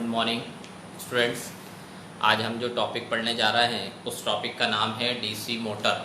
Morning students. आज हम जो टॉपिक पढ़ने जा रहे हैं उस टॉपिक का नाम है डीसी मोटर।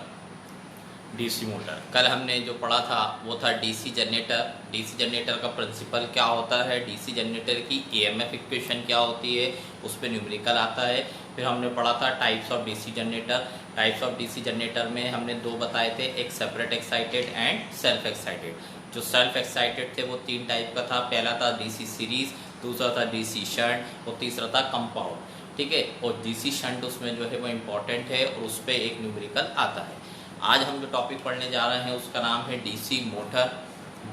डीसी मोटर कल हमने जो पढ़ा था वो था डीसी जनरेटर। डीसी जनरेटर का प्रिंसिपल क्या होता है, डीसी जनरेटर की ईएमएफ इक्वेशन क्या होती है, उस पर न्यूमेरिकल आता है। फिर हमने पढ़ा था types of DC generator. Types of DC generator में हमने दो बताए थे, एक separate excited and self excited. जो सेल्फ एक्साइटेड थे वो तीन टाइप का था। पहला था डीसी सीरीज, दूसरा था डीसी शंट और तीसरा था कंपाउंड। ठीक है, और डीसी शंट उसमें जो है वो इम्पॉर्टेंट है और उस पर एक न्यूमेरिकल आता है। आज हम जो टॉपिक पढ़ने जा रहे हैं उसका नाम है डीसी मोटर।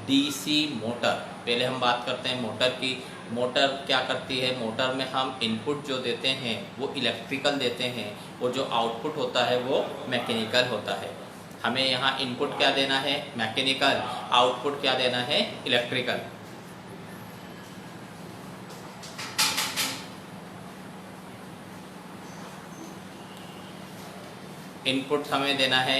डीसी मोटर, पहले हम बात करते हैं मोटर की। मोटर क्या करती है? मोटर में हम इनपुट जो देते हैं वो इलेक्ट्रिकल देते हैं और जो आउटपुट होता है वो मैकेनिकल होता है। हमें यहाँ इनपुट क्या देना है? मैकेनिकल। आउटपुट क्या देना है? इलेक्ट्रिकल। इनपुट हमें देना है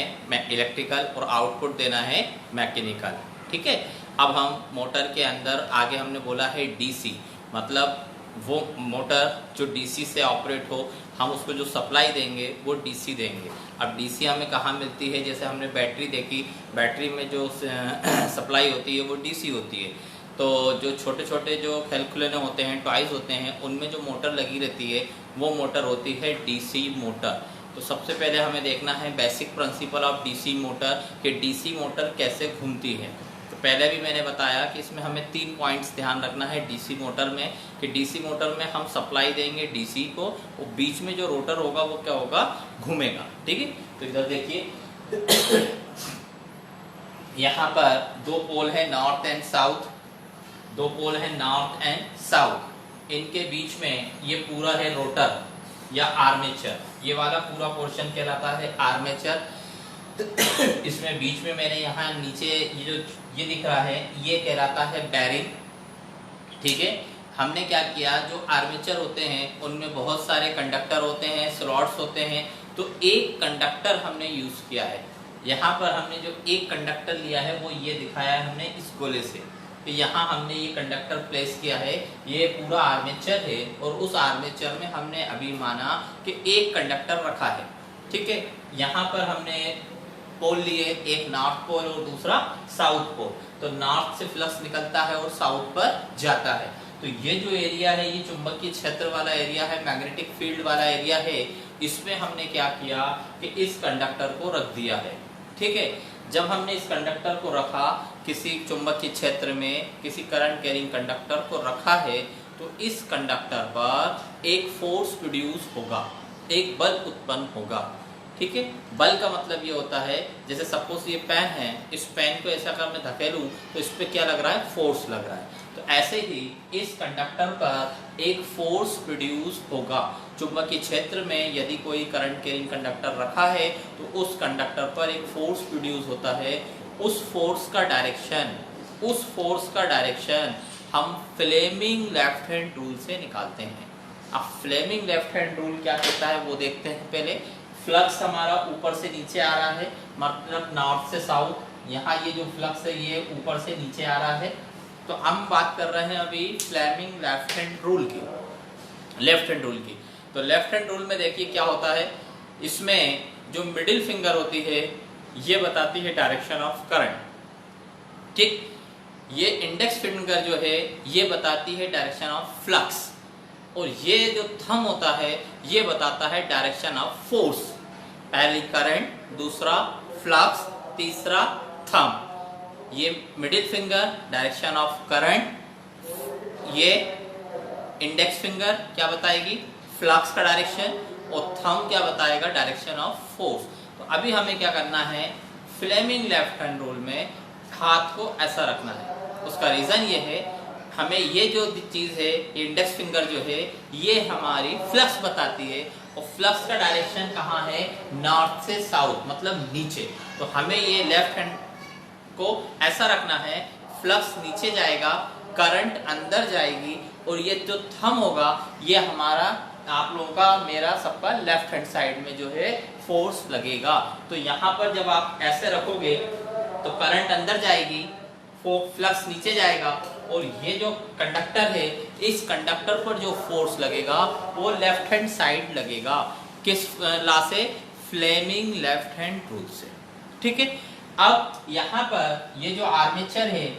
इलेक्ट्रिकल और आउटपुट देना है मैकेनिकल। ठीक है, अब हम मोटर के अंदर आगे हमने बोला है डीसी, मतलब वो मोटर जो डीसी से ऑपरेट हो, हम उसको जो सप्लाई देंगे वो डीसी देंगे। अब डीसी हमें कहाँ मिलती है? जैसे हमने बैटरी देखी, बैटरी में जो सप्लाई होती है वो डीसी होती है। तो जो छोटे छोटे जो कैलकुलेटर होते हैं, टॉयज होते हैं, उनमें जो मोटर लगी रहती है वो मोटर होती है डीसी मोटर। तो सबसे पहले हमें देखना है basic principle of DC motor कि डीसी मोटर कैसे घूमती है। तो पहले भी मैंने बताया कि इसमें हमें 3 पॉइंट्स ध्यान रखना है डीसी मोटर में, कि डीसी मोटर में हम सप्लाई देंगे डीसी को और बीच में जो रोटर होगा वो क्या होगा? घूमेगा। ठीक है, तो इधर देखिए यहाँ पर दो पोल है नॉर्थ एंड साउथ, दो पोल है नॉर्थ एंड साउथ। इनके बीच में ये पूरा है रोटर या आर्मेचर। ये वाला पूरा पोर्शन कहलाता है आर्मेचर। इसमें बीच में मैंने यहाँ नीचे ये दिख रहा है ये कहलाता है बेरिंग। ठीक है, हमने क्या किया, जो आर्मेचर होते हैं उनमें बहुत सारे कंडक्टर होते हैं, स्लॉट्स होते हैं, तो एक कंडक्टर हमने यूज किया है। यहाँ पर हमने जो एक कंडक्टर लिया है वो ये दिखाया है हमने इस गोले से। तो यहाँ हमने ये कंडक्टर प्लेस किया है, ये पूरा आर्मेचर है और उस आर्मेचर में हमने अभी माना कि एक कंडक्टर रखा है। ठीक है, यहाँ पर हमने पोल लिए, एक नॉर्थ पोल और दूसरा साउथ पोल। तो नॉर्थ से फ्लक्स निकलता है और साउथ पर जाता है। तो ये जो एरिया है ये चुंबकीय क्षेत्र वाला एरिया है, मैग्नेटिक फील्ड वाला एरिया है। इसमें हमने क्या किया कि इस कंडक्टर को रख दिया है। ठीक है, जब हमने इस कंडक्टर को रखा, किसी चुंबकीय क्षेत्र में किसी करंट कैरिंग कंडक्टर को रखा है, तो इस कंडक्टर पर एक फोर्स प्रोड्यूस होगा, एक बल उत्पन्न होगा। ठीक है, बल का मतलब ये होता है, जैसे सपोज ये पेन है, इस पेन को ऐसा अगर मैं धकेलूं तो इस पे क्या लग रहा है? फोर्स लग रहा है। तो ऐसे ही इस कंडक्टर पर एक फोर्स प्रोड्यूस होगा। चुंबकीय क्षेत्र में यदि कोई करंट कैरिंग कंडक्टर रखा है तो उस कंडक्टर पर एक फोर्स प्रोड्यूस होता है। उस फोर्स का डायरेक्शन हम फ्लेमिंग लेफ्ट हैंड रूल से निकालते हैं। अब फ्लेमिंग लेफ्ट हैंड रूल क्या कहता है वो देखते हैं। पहले फ्लक्स हमारा ऊपर से नीचे आ रहा है, मतलब नॉर्थ से साउथ। यहाँ ये जो फ्लक्स है ये ऊपर से नीचे आ रहा है। तो हम बात कर रहे हैं अभी फ्लेमिंग लेफ्ट हैंड रूल की। तो लेफ्ट हैंड रूल में देखिए क्या होता है, इसमें जो मिडिल फिंगर होती है ये बताती है डायरेक्शन ऑफ करंट। ठीक, ये इंडेक्स फिंगर जो है ये बताती है डायरेक्शन ऑफ फ्लक्स, और ये जो थंब होता है ये बताता है डायरेक्शन ऑफ फोर्स। पहली करंट, दूसरा फ्लक्स, तीसरा थंब। ये middle finger direction of current, ये इंडेक्स फिंगर क्या बताएगी? फ्लक्स का डायरेक्शन, और थंब क्या बताएगा? Direction of force. तो अभी हमें क्या करना है, फ्लेमिंग लेफ्ट हैंड रूल में हाथ को ऐसा रखना है। उसका रीजन ये है, हमें ये जो चीज है इंडेक्स फिंगर जो है ये हमारी फ्लक्स बताती है, और फ्लक्स का डायरेक्शन कहाँ है? नॉर्थ से साउथ, मतलब नीचे। तो हमें ये लेफ्ट हैंड को ऐसा रखना है, फ्लक्स नीचे जाएगा, करंट अंदर जाएगी, और ये जो थंब होगा ये हमारा, आप लोगों का, मेरा सबका लेफ्ट हैंड साइड में जो है फोर्स लगेगा। तो यहाँ पर जब आप ऐसे रखोगे तो करंट अंदर जाएगी, फ्लक्स नीचे जाएगा, और ये जो कंडक्टर है, इस कंडक्टर पर जो फोर्स लगेगा वो लेफ्ट हैंड साइड लगेगा। किस लॉ से? फ्लेमिंग लेफ्ट हैंड रूल से। ठीक है। अब यहाँ पर ये जो आर्मेचर है,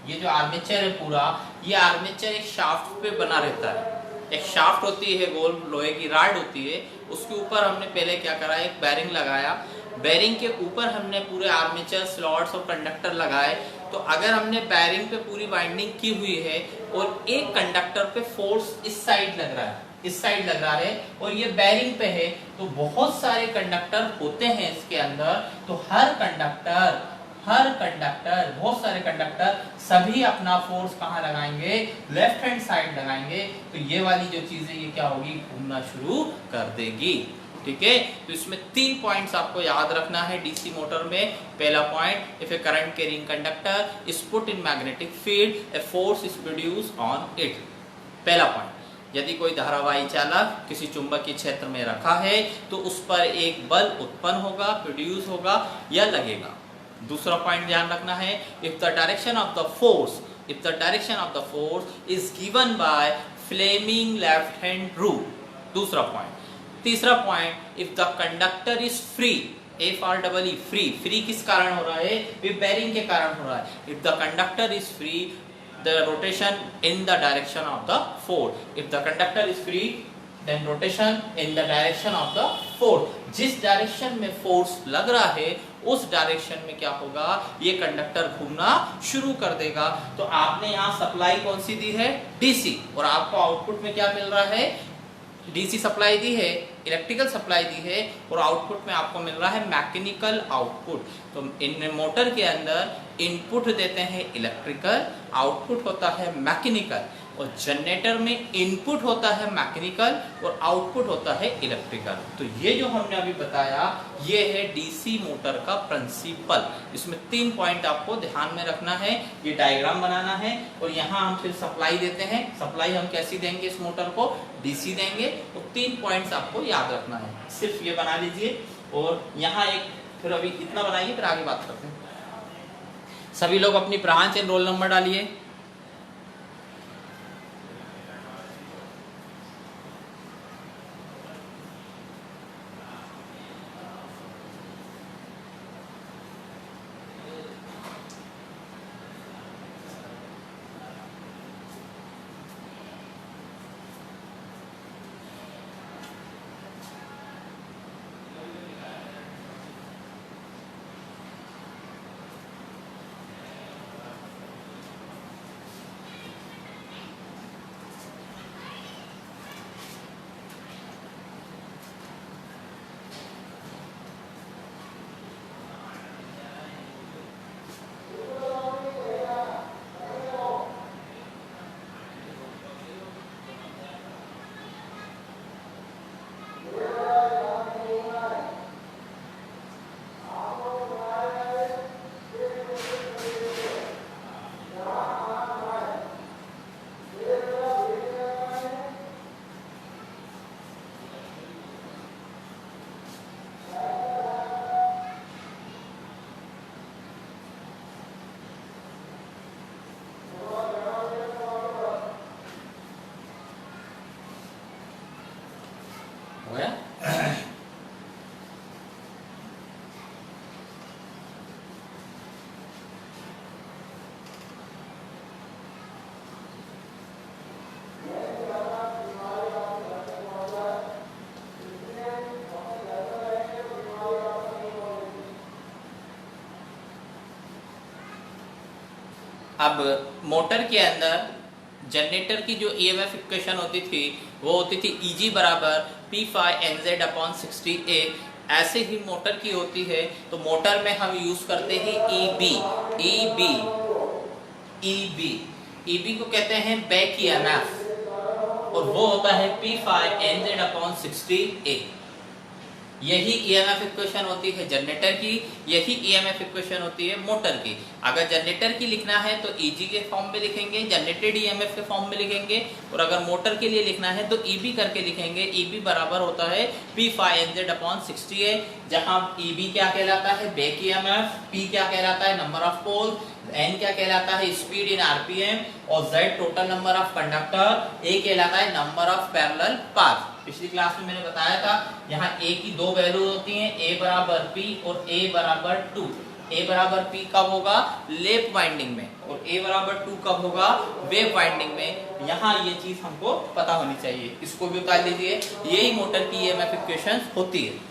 ये जो आर्मेचर है पूरा, ये आर्मेचर एक शाफ्ट पे बना रहता है। एक शाफ्ट होती है, गोल लोहे की राड होती है, उसके ऊपर हमने पहले क्या करा, एक बेरिंग लगाया। बेरिंग के ऊपर हमने पूरे आर्मेचर स्लॉट्स और कंडक्टर लगाए। तो अगर हमने बेरिंग पे पूरी वाइंडिंग की हुई है और एक कंडक्टर पे फोर्स इस साइड लग रहा है, इस साइड लग रहा है, और ये बेरिंग पे है, तो बहुत सारे कंडक्टर होते हैं इसके अंदर। तो हर कंडक्टर बहुत सारे कंडक्टर सभी अपना फोर्स कहाँ लगाएंगे? लेफ्ट हैंड साइड लगाएंगे। तो ये वाली जो चीज है ये क्या होगी? घूमना शुरू कर देगी। ठीक है। तो इसमें 3 पॉइंट्स आपको याद रखना है डीसी मोटर में। पहला point, if A current carrying conductor is put in magnetic field, a force is produced on it. पहला पॉइंट, यदि कोई धारावाही चालक किसी चुंबकीय क्षेत्र में रखा है तो उस पर एक बल उत्पन्न होगा, प्रोड्यूस होगा या लगेगा। दूसरा पॉइंट ध्यान रखना है, if the direction of the force is given by Fleming left hand rule. दूसरा पॉइंट। तीसरा point, if the conductor is free, FREE, free किस कारण हो रहा है? बेरिंग के कारण हो रहा है। If the conductor is free, the rotation in the direction of the force. If the conductor is free, then rotation in the direction of the force. जिस डायरेक्शन में फोर्स लग रहा है उस डायरेक्शन में क्या होगा? ये कंडक्टर घूमना शुरू कर देगा। तो आपने यहाँ सप्लाई कौन सी दी है? डीसी। और आपको आउटपुट में क्या मिल रहा है? डीसी सप्लाई दी है, इलेक्ट्रिकल सप्लाई दी है, और आउटपुट में आपको मिल रहा है मैकेनिकल आउटपुट। तो इन मोटर के अंदर इनपुट देते हैं इलेक्ट्रिकल, आउटपुट होता है मैकेनिकल, और जनरेटर में इनपुट होता है मैकेनिकल और आउटपुट होता है इलेक्ट्रिकल। तो ये जो हमने अभी बताया ये है डीसी मोटर का प्रिंसिपल। इसमें 3 पॉइंट आपको ध्यान में रखना है, ये डायग्राम बनाना है, और यहाँ हम फिर सप्लाई देते हैं। सप्लाई हम कैसी देंगे इस मोटर को? डीसी देंगे। तो 3 पॉइंट्स आपको याद रखना है, सिर्फ ये बना लीजिए। और यहाँ एक फिर अभी इतना बनाइए, फिर आगे बात करते हैं। सभी लोग अपनी ब्रांच एंड रोल नंबर डालिए। अब मोटर के अंदर जनरेटर की जो EMF इक्वेशन होती थी वो होती थी Eg बराबर P∅Nz/60A। ऐसे ही मोटर की होती है। तो मोटर में हम यूज करते हैं EB को कहते हैं बैक EMF, और वो होता है P∅Nz/60A। यही ईएमएफ इक्वेशन होती है जनरेटर की, यही ईएमएफ इक्वेशन होती है मोटर की। अगर जनरेटर की लिखना है तो ईजी के फॉर्म में लिखेंगे, जनरेटेड ईएमएफ के फॉर्म में लिखेंगे, और अगर मोटर के लिए लिखना है तो ईबी करके लिखेंगे। ईबी बराबर होता है P∅Nz/60 है, जहां ईबी क्या कहलाता है बैक ईएमएफ, P क्या कहलाता है नंबर ऑफ पोल, N क्या कहलाता है स्पीड इन आरपीएम, और Z total number of conductor, A कहलाता है नंबर ऑफ पैरेलल पाथ। पिछली क्लास में मैंने बताया था यहाँ A की दो वैल्यू होती हैं, A बराबर P और A बराबर 2। A बराबर P कब होगा लेफ्ट वाइंडिंग में, और A बराबर 2 कब होगा वेव वाइंडिंग में। यहाँ ये चीज हमको पता होनी चाहिए, इसको भी उतार लीजिए। यही मोटर की ईएमएफ इक्वेशन होती है।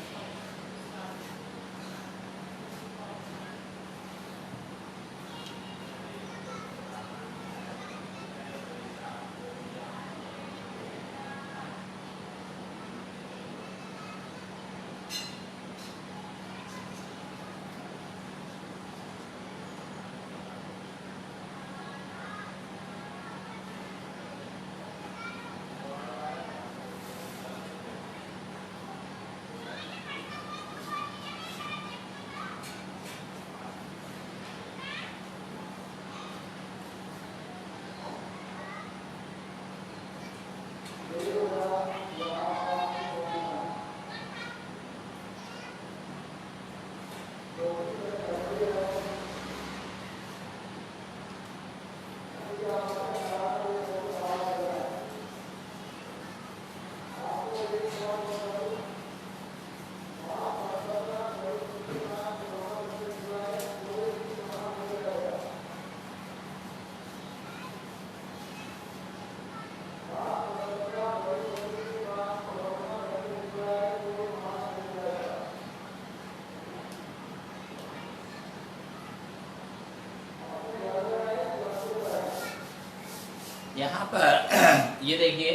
यहाँ पर ये देखिए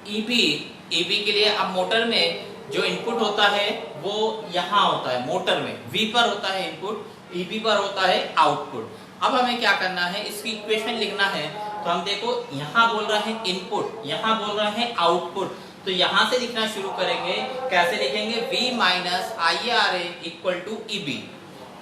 ईबी के लिए अब मोटर में जो इनपुट होता है वो यहाँ होता है, मोटर में V पर होता है इनपुट, ईबी पर होता है आउटपुट। अब हमें क्या करना है, इसकी इक्वेशन लिखना है। तो हम देखो यहाँ बोल रहा है इनपुट, यहाँ बोल रहा है आउटपुट, तो यहाँ से लिखना शुरू करेंगे। कैसे लिखेंगे, V minus IARA equal to EB.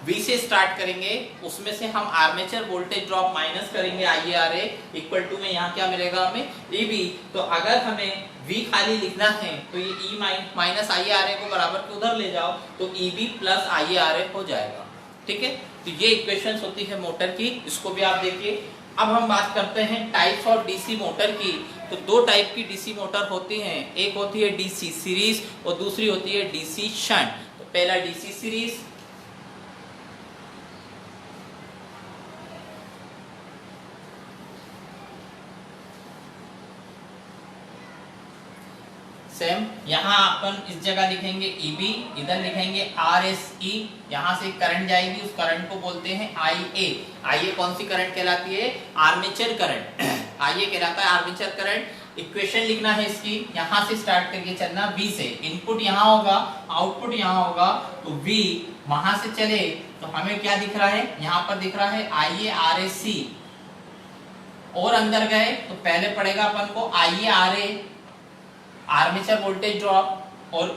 V से स्टार्ट करेंगे, उसमें से हम आर्मेचर वोल्टेज ड्रॉप माइनस करेंगे IARA इक्वल टू में यहाँ क्या मिलेगा हमें EB। तो अगर हमें V खाली लिखना है तो ये E माइनस IARA को बराबर के उधर ले जाओ तो EB प्लस IARA हो जाएगा। ठीक है, तो ये इक्वेशंस होती है मोटर की, इसको भी आप देखिए। अब हम बात करते हैं टाइप्स ऑफ डीसी मोटर की। तो दो टाइप की डीसी मोटर होती हैं, एक होती है डीसी सीरीज और दूसरी होती है डीसी शंट। तो पहला डीसी सीरीज, सेम यहाँ अपन इस जगह लिखेंगे EB, इधर लिखेंगे RSE। यहाँ से करंट जाएगी, उस करंट को बोलते हैं IA। कौन सी करंट कहलाती है, आर्मेचर करंट। IA कहलाता है आर्मेचर करंट। इक्वेशन लिखना है इसकी, यहाँ से स्टार्ट करके चलना V से। इनपुट यहाँ होगा, आउटपुट यहाँ होगा, तो V वहां से चले तो हमें क्या दिख रहा है, यहाँ पर दिख रहा है IARAC। और अंदर गए तो पहले पड़ेगा अपन को IARA आर्मेचर वोल्टेज ड्रॉप, और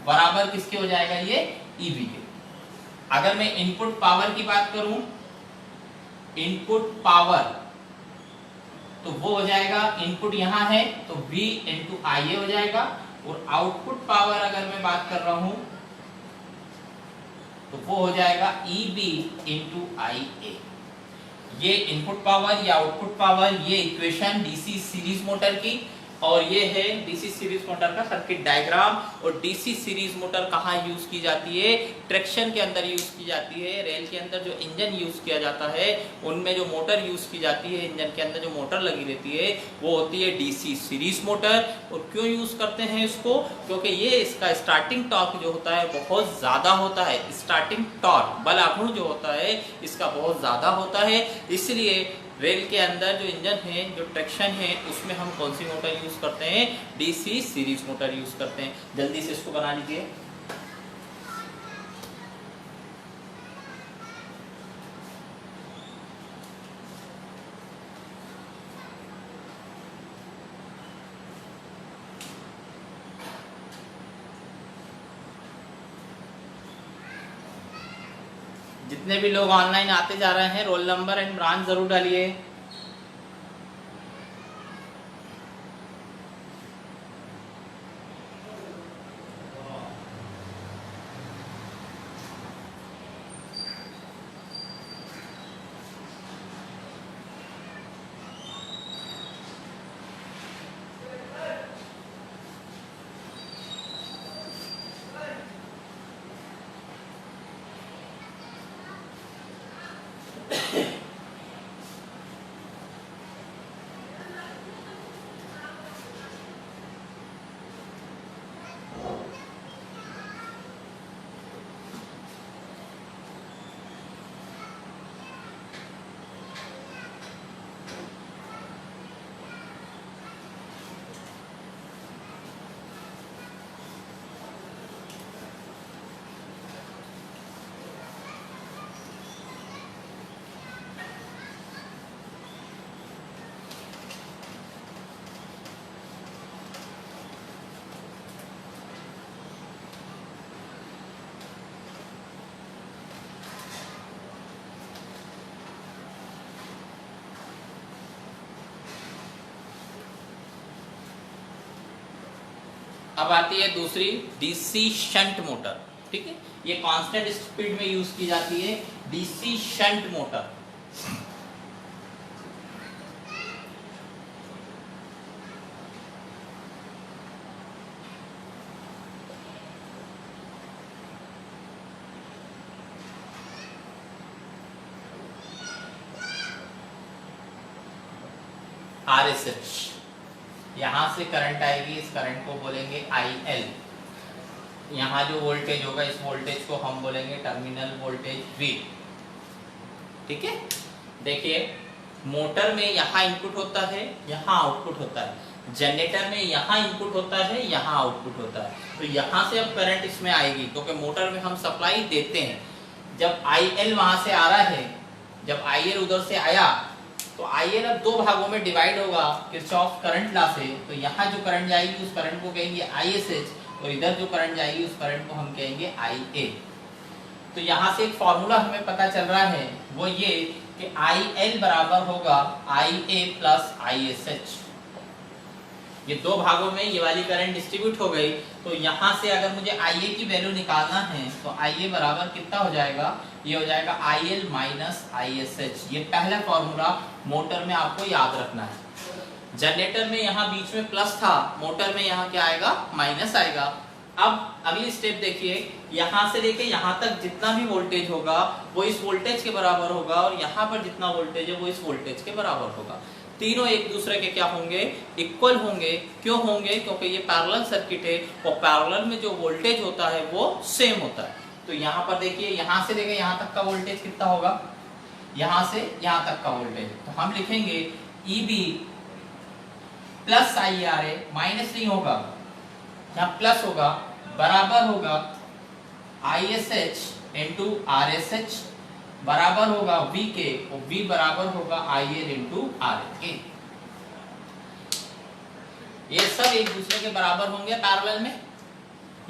बराबर किसके हो जाएगा ये EB के। अगर मैं इनपुट पावर की बात करूं, इनपुट पावर तो वो हो जाएगा, इनपुट यहां है तो V इंटू IA हो जाएगा, और आउटपुट पावर अगर मैं बात कर रहा हूं तो वो हो जाएगा EB इंटू IA। ये इनपुट पावर, ये आउटपुट पावर, ये इक्वेशन डीसी सीरीज मोटर की। और ये है डीसी सीरीज मोटर का सर्किट डायग्राम। और डीसी सीरीज मोटर कहाँ यूज की जाती है, ट्रैक्शन के अंदर यूज की जाती है। रेल के अंदर जो इंजन यूज किया जाता है उनमें जो मोटर यूज की जाती है, इंजन के अंदर जो मोटर लगी रहती है वो होती है डीसी सीरीज मोटर। और क्यों यूज करते हैं इसको, क्योंकि ये इसका स्टार्टिंग टॉर्क जो होता है बहुत ज्यादा होता है। स्टार्टिंग टॉर्क बल आघूर्ण जो होता है इसका बहुत ज्यादा होता है, इसलिए रेल के अंदर जो इंजन है, जो ट्रैक्शन है, उसमें हम कौन सी मोटर यूज करते हैं, डीसी सीरीज मोटर यूज करते हैं। जल्दी से इसको बना लीजिए। जितने भी लोग ऑनलाइन आते जा रहे हैं रोल नंबर एंड ब्रांच जरूर डालिए। अब आती है दूसरी डीसी शंट मोटर। ठीक है, ये कांस्टेंट स्पीड में यूज की जाती है डीसी शंट मोटर। RSH, यहां से करंट आएगी, इस करंट को बोलेंगे IL। यहाँ जो वोल्टेज होगा इस वोल्टेज को हम बोलेंगे टर्मिनल वोल्टेज V। ठीक है, देखिए मोटर में यहाँ इनपुट होता है, यहाँ आउटपुट होता है। जनरेटर में यहाँ इनपुट होता है, यहाँ आउटपुट होता है। तो यहाँ से अब करंट इसमें आएगी क्योंकि मोटर में हम सप्लाई देते हैं। जब IL वहां से आ रहा है, जब IL उधर से आया तो IL अब दो भागों में डिवाइड होगा किरचॉफ करंट लॉ से। तो यहाँ जो करंट जाएगी उस करंट को कहेंगे ISH, और इधर जो करंट जाएगी उस करंट को हम कहेंगे IA। तो यहाँ से एक फॉर्मूला हमें पता चल रहा है, वो ये कि IL बराबर होगा IA प्लस ISH। ये दो भागों में ये वाली करंट डिस्ट्रीब्यूट हो गई। तो यहाँ से अगर मुझे IA की वैल्यू निकालना है तो IA बराबर कितना हो जाएगा, ये हो जाएगा IL माइनस ISH। ये पहला फॉर्मूला मोटर में आपको याद रखना है। जनरेटर में यहाँ बीच में प्लस था, मोटर में यहाँ क्या आएगा, माइनस आएगा। अब अगली स्टेप देखिए, यहाँ से लेके यहाँ तक जितना भी वोल्टेज होगा वो इस वोल्टेज के बराबर होगा, और यहाँ पर जितना वोल्टेज है वो इस वोल्टेज के बराबर होगा। तीनों एक दूसरे के क्या होंगे, इक्वल होंगे। क्यों होंगे, क्योंकि ये पैरेलल सर्किट है और पैरेलल में जो वोल्टेज होता है वो सेम होता है। तो यहाँ पर देखिए, यहाँ से लेके यहाँ तक का वोल्टेज कितना होगा, यहाँ से यहाँ तक का वोल्टेज। तो हम लिखेंगे EB प्लस IRA, माइनस नहीं होगा, यहाँ प्लस होगा, बराबर होगा ISH इंटू RSH, बराबर होगा V के, और V बराबर होगा IL इंटू RA। ये सब एक दूसरे के बराबर होंगे पैरेलल में।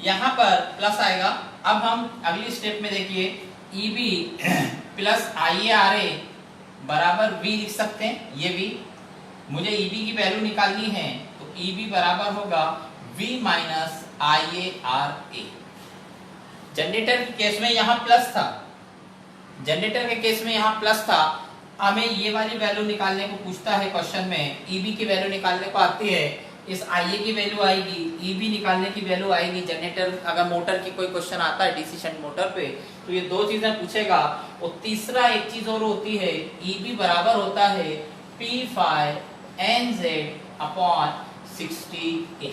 यहाँ पर प्लस आएगा। अब हम अगली स्टेप में देखिए, EB प्लस IARA बराबर V लिख सकते हैं। ये V, मुझे EB की वैल्यू निकालनी है तो EB बराबर होगा V माइनस IARA। जनरेटर के केस में यहाँ प्लस था, जनरेटर के केस में यहाँ प्लस था। हमें ये वाली वैल्यू निकालने को पूछता है क्वेश्चन में, EB की वैल्यू निकालने को आती है, इस IA की वैल्यू आएगी, EB निकालने की वैल्यू आएगी। जनरेटर अगर मोटर की कोई क्वेश्चन आता है डीसी शंट मोटर पे तो ये दो चीजें पूछेगा। और तीसरा एक चीज और होती है, EB बराबर होता है P phi NZ upon 60A,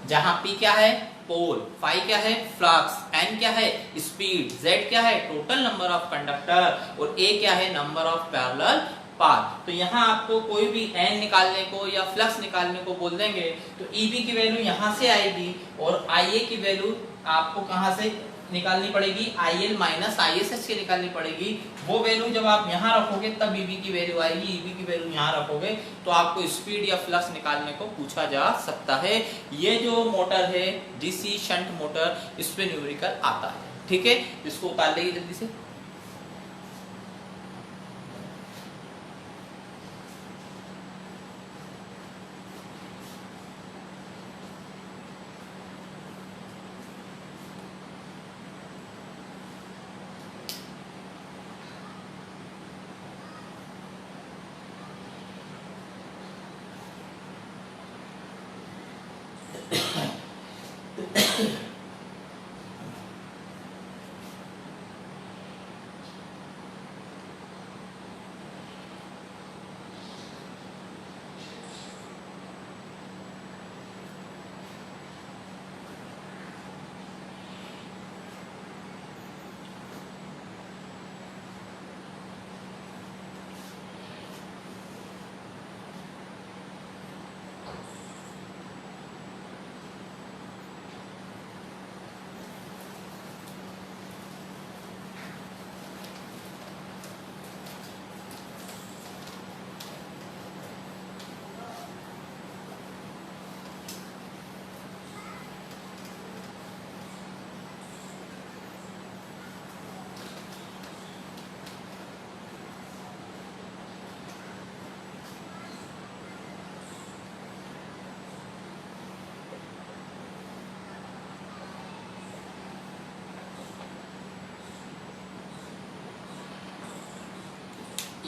जहां P क्या है, पोल, फाई क्या है, फ्लक्स, N क्या है, स्पीड, Z क्या है, टोटल नंबर ऑफ कंडक्टर, और A क्या है, नंबर ऑफ पैरेलल पाथ। तो यहाँ आपको कोई भी N निकालने को या फ्लक्स निकालने को बोल देंगे तो EB की वैल्यू यहाँ से आएगी, और IA की वैल्यू आपको कहाँ से निकालनी पड़ेगी, IL माइनस ISH की निकालनी पड़ेगी। वो वैल्यू जब आप यहाँ रखोगे तब EB की वैल्यू आएगी, EB की वैल्यू यहाँ रखोगे तो आपको स्पीड या फ्लक्स निकालने को पूछा जा सकता है। ये जो मोटर है डीसी शंट मोटर, इस पे न्यूमेरिकल आता है। ठीक है, इसको उतार लेंगे जल्दी से।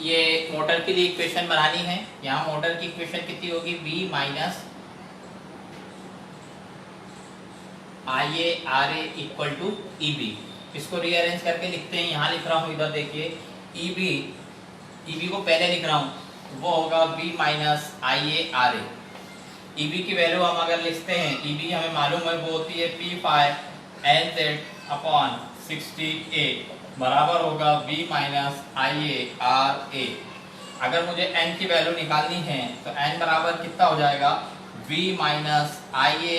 ये मोटर के लिए इक्वेशन बनानी है। यहाँ मोटर की इक्वेशन कितनी होगी, V minus IA equal to EB। इसको रीअरेंज करके लिखते हैं। यहाँ लिख रहा हूँ, इधर देखिए, EB को पहले लिख रहा हूँ, वो होगा V माइनस IA। EB की वैल्यू हम अगर लिखते हैं, EB हमें मालूम है वो होती है P5NZ अपॉन 60A बराबर होगा V माइनस IA। अगर मुझे n की वैल्यू निकालनी है तो n बराबर कितना हो जाएगा, V minus IA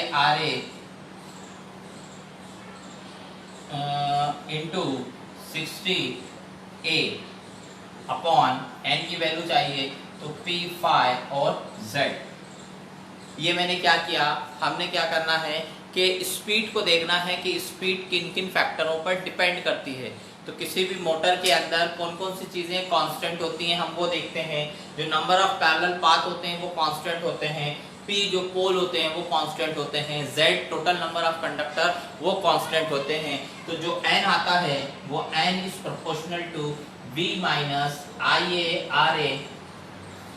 into 60A upon n की वैल्यू चाहिए तो P5 और Z। ये मैंने क्या किया, हमने क्या करना है कि स्पीड को देखना है कि स्पीड किन किन फैक्टरों पर डिपेंड करती है। तो किसी भी मोटर के अंदर कौन कौन सी चीज़ें कांस्टेंट होती हैं हम वो देखते हैं। जो नंबर ऑफ पैरेलल पाथ होते हैं वो कांस्टेंट होते हैं, P जो पोल होते हैं वो कांस्टेंट होते हैं, Z total number of conductor वो कांस्टेंट होते हैं। तो जो n आता है वो n is proportional to V minus IA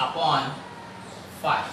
upon 5।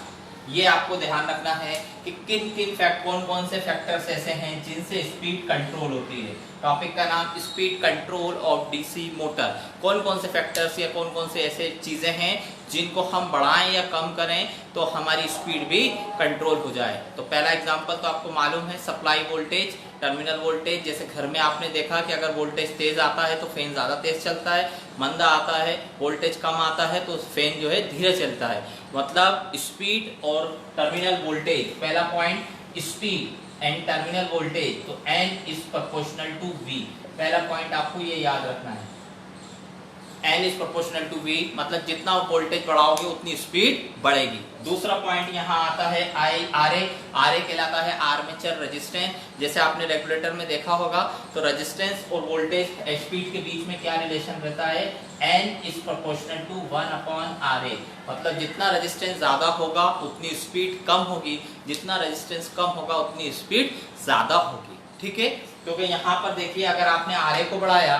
ये आपको ध्यान रखना है कि किन किन कौन कौन से फैक्टर्स ऐसे हैं जिनसे स्पीड कंट्रोल होती है। टॉपिक का नाम speed control of DC motor. कौन कौन से फैक्टर्स या कौन कौन से ऐसे चीज़ें हैं जिनको हम बढ़ाएं या कम करें तो हमारी स्पीड भी कंट्रोल हो जाए। तो पहला एग्जांपल तो आपको मालूम है, सप्लाई वोल्टेज, टर्मिनल वोल्टेज। जैसे घर में आपने देखा कि अगर वोल्टेज तेज आता है तो फैन ज़्यादा तेज चलता है, मंदा आता है, वोल्टेज कम आता है तो फैन जो है धीरे चलता है। मतलब स्पीड और टर्मिनल वोल्टेज, पहला point speed and terminal voltage, तो n is proportional to V। पहला पॉइंट आपको ये याद रखना है, n is proportional to V, मतलब जितना वोल्टेज बढ़ाओगे उतनी स्पीड बढ़ेगी। दूसरा पॉइंट यहाँ आता है RA कहलाता है आर्मेचर रेजिस्टेंस। जैसे आपने रेगुलेटर में देखा होगा तो रेजिस्टेंस और वोल्टेज स्पीड के बीच में क्या रिलेशन रहता है, n is proportional to 1 upon RA। मतलब जितना रेजिस्टेंस ज्यादा होगा उतनी स्पीड कम होगी, जितना रेजिस्टेंस कम होगा उतनी स्पीड ज्यादा होगी। ठीक है, क्योंकि यहाँ पर देखिए अगर आपने RA को बढ़ाया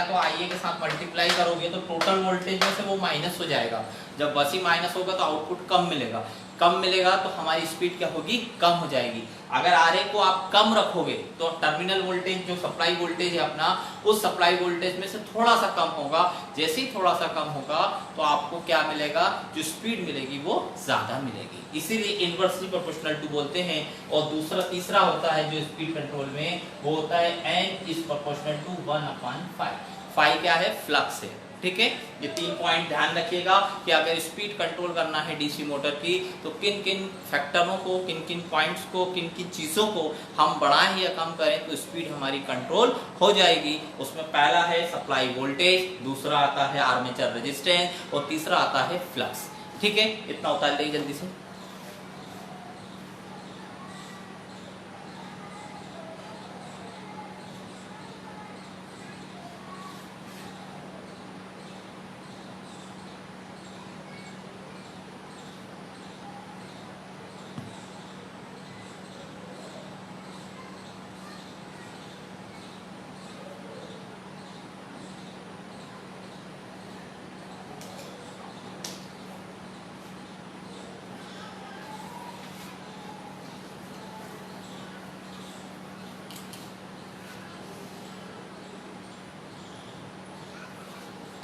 तो IA के साथ मल्टीप्लाई करोगे तो टोटल वोल्टेज में से वो माइनस हो जाएगा। जब बस ही माइनस होगा तो आउटपुट कम मिलेगा तो हमारी स्पीड क्या होगी, कम हो जाएगी। अगर RA को आप कम रखोगे तो टर्मिनल वोल्टेज जो सप्लाई वोल्टेज है अपना, उस सप्लाई वोल्टेज में से थोड़ा सा कम होगा। जैसे ही थोड़ा सा कम होगा तो आपको क्या मिलेगा, जो स्पीड मिलेगी वो ज्यादा मिलेगी। इसीलिए इनवर्सली प्रोपोर्शनल टू बोलते हैं। और तीसरा होता है जो स्पीड कंट्रोल में, वो होता है n is proportional to 1 upon 5। 5 क्या है, फ्लक्स है। ठीक है, ये 3 पॉइंट ध्यान रखिएगा कि अगर स्पीड कंट्रोल करना है डीसी मोटर की तो किन किन फैक्टरों को, किन किन पॉइंट्स को, किन किन चीज़ों को हम बढ़ाएं या कम करें तो स्पीड हमारी कंट्रोल हो जाएगी। उसमें पहला है सप्लाई वोल्टेज, दूसरा आता है आर्मेचर रेजिस्टेंस और तीसरा आता है फ्लक्स। ठीक है, इतना उतार लीजिए जल्दी से।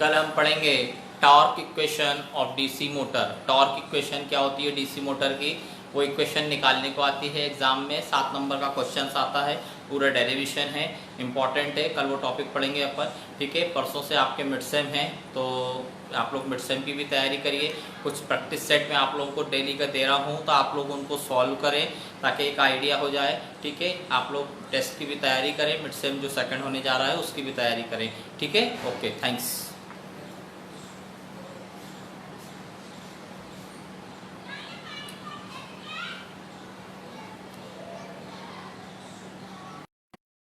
कल हम पढ़ेंगे torque equation of DC motor. Torque equation क्या होती है डीसी मोटर की, वो इक्वेशन निकालने को आती है एग्जाम में, 7 नंबर का क्वेश्चन आता है, पूरा डेरिवेशन है, इंपॉर्टेंट है, कल वो टॉपिक पढ़ेंगे अपन। ठीक है, परसों से आपके मिड सेम हैं, तो आप लोग मिड सेम की भी तैयारी करिए। कुछ प्रैक्टिस सेट में आप लोगों को डेली का दे रहा हूँ, तो आप लोग उनको सॉल्व करें ताकि एक आइडिया हो जाए। ठीक है, आप लोग टेस्ट की भी तैयारी करें, मिड सेम जो सेकंड होने जा रहा है उसकी भी तैयारी करें। ठीक है, ओके, थैंक्स।